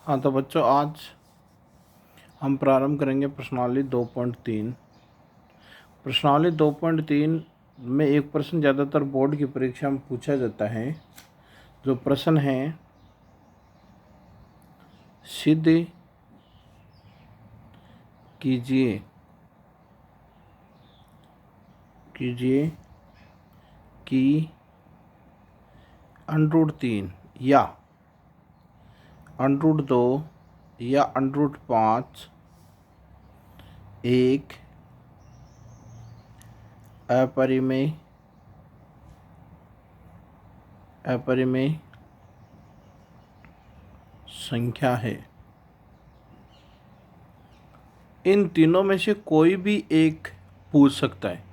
हाँ तो बच्चों, आज हम प्रारंभ करेंगे प्रश्नावली 2.3। प्रश्नावली 2.3 में एक प्रश्न ज़्यादातर बोर्ड की परीक्षा में पूछा जाता है। जो प्रश्न है, सिद्ध कीजिए कीजिए कि √3 या √2 या √5 एक अपरिमेय संख्या है। इन तीनों में से कोई भी एक पूछ सकता है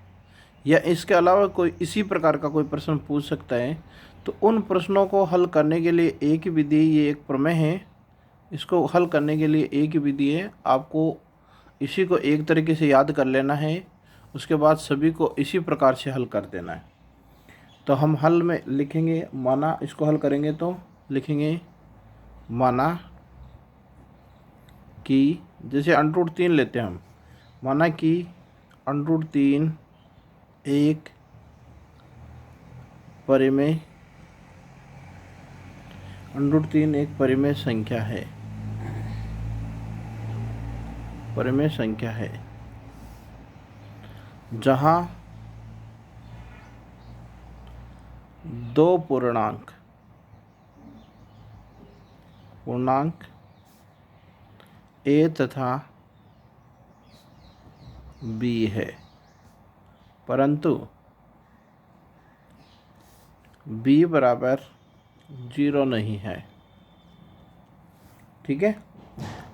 या इसके अलावा कोई इसी प्रकार का कोई प्रश्न पूछ सकता है। तो उन प्रश्नों को हल करने के लिए एक ही विधि, ये एक प्रमेय है, इसको हल करने के लिए एक ही विधि है। आपको इसी को एक तरीके से याद कर लेना है, उसके बाद सभी को इसी प्रकार से हल कर देना है। तो हम हल में लिखेंगे, माना इसको हल करेंगे तो लिखेंगे माना कि, जैसे √3 लेते हैं हम, माना कि √3 एक परिमेय √3 एक परिमेय संख्या है। परिमेय संख्या है जहाँ दो पूर्णांक a तथा b है, परंतु b बराबर 0 नहीं है। ठीक है,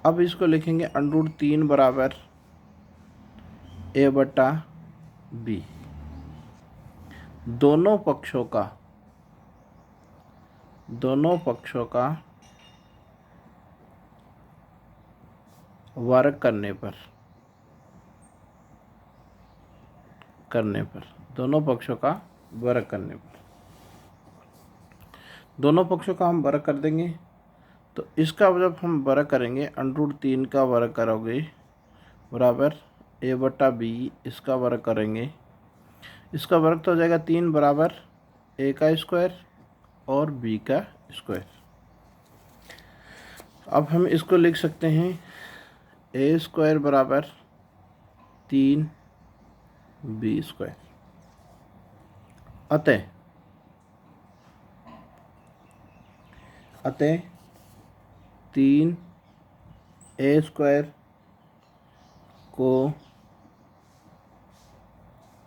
अब इसको लिखेंगे √3 बराबर a/b। दोनों पक्षों का वर्ग करने पर दोनों पक्षों का वर्ग करने पर दोनों पक्षों का हम वर्ग कर देंगे। तो इसका जब हम वर्ग करेंगे, √3 का वर्ग करोगे बराबर a/b, इसका वर्ग करेंगे, इसका वर्ग तो हो जाएगा 3 बराबर a का स्क्वायर और b का स्क्वायर। अब हम इसको लिख सकते हैं a² बराबर 3b²। अतः 3a² को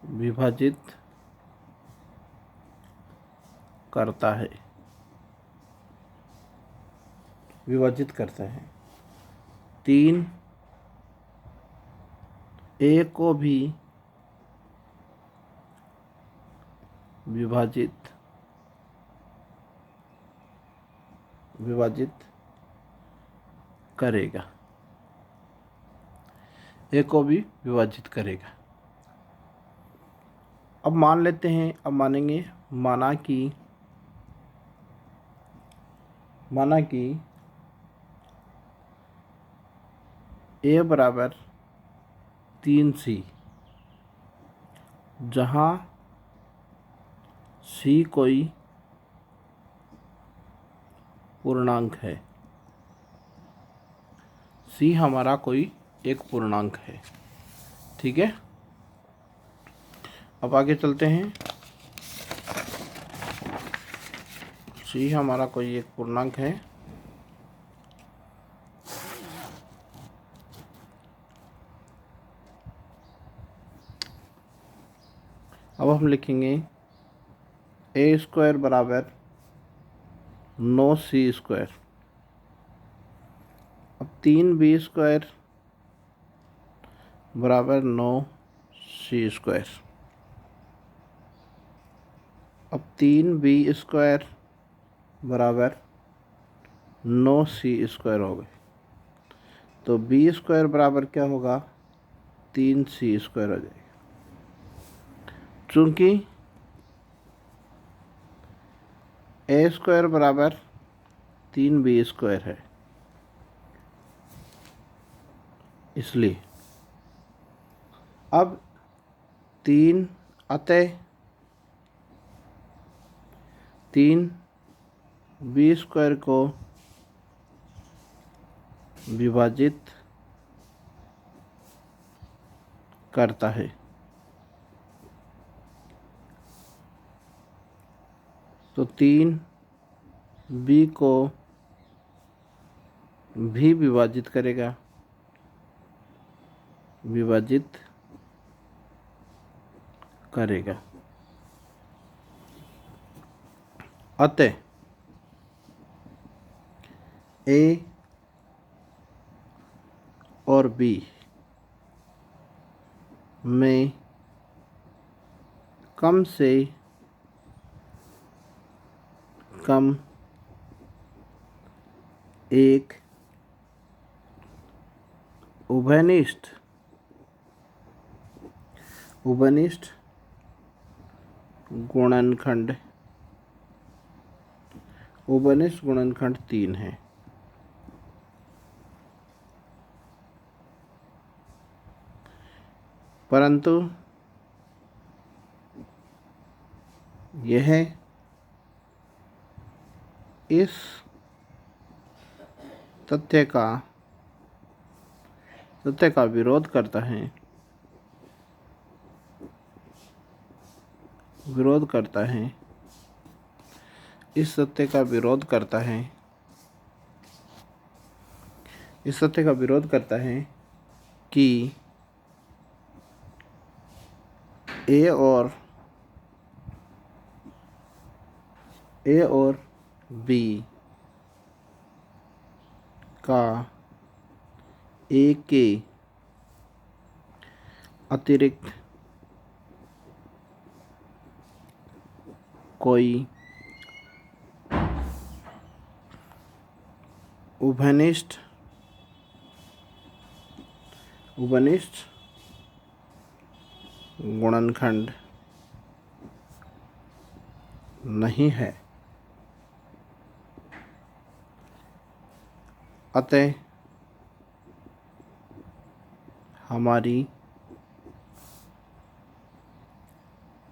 विभाजित करता है 3a को भी विभाजित करेगा, a को भी विभाजित करेगा। अब मान लेते हैं, अब मानेंगे, माना कि a बराबर 3c, जहाँ c कोई पूर्णांक है। c हमारा कोई एक पूर्णांक है। ठीक है, अब आगे चलते हैं। c हमारा कोई एक पूर्णांक है, अब हम लिखेंगे a² बराबर 9c²। अब 3b² बराबर 9c²। अब 3b² बराबर 9c² हो गए। तो b² बराबर क्या होगा, 3c² हो जाएगा। चूँकि a² बराबर 3b² है, इसलिए अब 3 अतः 3 बी स्क्वायर को विभाजित करता है। तो 3 बी को भी विभाजित करेगा, विभाजित करेगा। अतः ए और बी में कम से कम एक उभयनिष्ठ गुणनखंड 3 है। परंतु यह इस तथ्य का विरोध करता है, इस तथ्य का विरोध करता है कि ए और बी का ए के अतिरिक्त कोई उभयनिष्ठ गुणनखंड नहीं है। अतः हमारी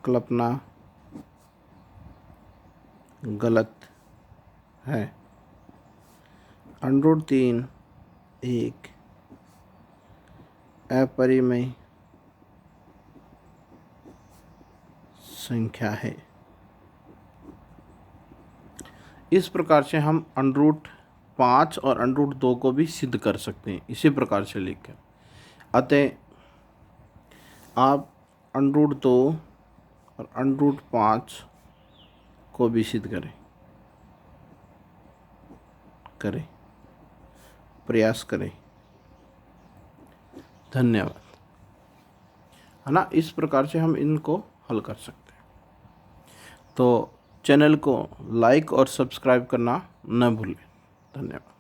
कल्पना गलत है। √3 एक अपरिमेय संख्या है। इस प्रकार से हम √5 और √2 को भी सिद्ध कर सकते हैं, इसी प्रकार से लिखकर। अतः आप √2 और √5 को भी सिद्ध करें, प्रयास करें। धन्यवाद। है ना, इस प्रकार से हम इनको हल कर सकते हैं। तो चैनल को लाइक और सब्सक्राइब करना न भूलें। धन्यवाद।